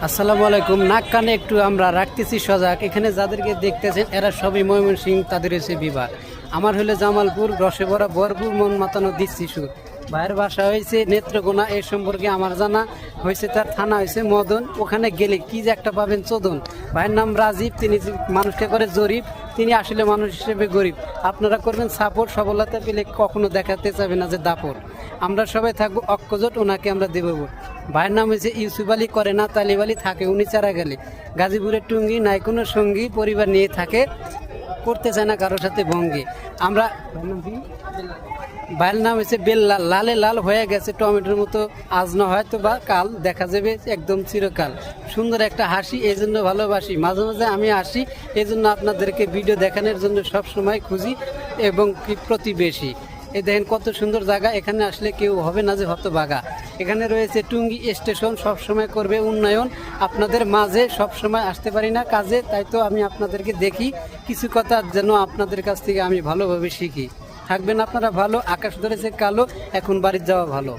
আসসালামু আলাইকুম। নাক কানে একটু আমরা রাখতেছি সজাগ। এখানে যাদেরকে দেখতেছেন এরা সবই ময়মনসিংহ, তাদের হচ্ছে বিবাহ। আমার হলে জামালপুর, রসে ভরা ভরপুর মন মাতানো দিচ্ছি সুর। ভাইয়ের বাসা হয়েছে নেত্রকোনা, এ সম্পর্কে আমার জানা হয়েছে। তার থানা হয়েছে মদন। ওখানে গেলে কি যে একটা পাবেন চোদন। ভাইয়ের নাম রাজীব, তিনি মানুষকে করে জরিপ, তিনি আসলে মানুষ হিসেবে গরিব। আপনারা করবেন সাপোর্ট, সফলতা পেলে কখনো দেখাতে চাবে না যে দাপট। আমরা সবাই থাকবো অক্ষজোট, ওনাকে আমরা দেবো ভোট। ভাইয়ের নাম হয়েছে ইউসুফ আলী, করে না তালিব আলী, থাকে উনি চারা গেলে। গাজীপুরের টুঙ্গি, নাই কোনো সঙ্গী, পরিবার নিয়ে থাকে, করতে চায় না কারোর সাথে ভঙ্গি। আমরা ভাইয়ের নাম হয়েছে বেল্লাল, লালে লাল হয়ে গেছে টমেটোর মতো, আজ না হয়তো বা কাল দেখা যাবে একদম চিরকাল। সুন্দর একটা হাসি, এই জন্য ভালোবাসি, মাঝে মাঝে আমি আসি, এই জন্য আপনাদেরকে ভিডিও দেখানোর জন্য সব সময় খুঁজি এবং কি প্রতিবেশী। এই দেখেন কত সুন্দর জায়গা, এখানে আসলে কেউ হবে না যে হতবাগা। এখানে রয়েছে টুঙ্গি স্টেশন, সব সময় করবে উন্নয়ন। আপনাদের মাঝে সব সময় আসতে পারি না কাজে, তাই তো আমি আপনাদেরকে দেখি, কিছু কথা যেন আপনাদের কাছ থেকে আমি ভালোভাবে শিখি। থাকবেন আপনারা ভালো। আকাশ ধরেছে কালো, এখন বাড়ি যাওয়া ভালো।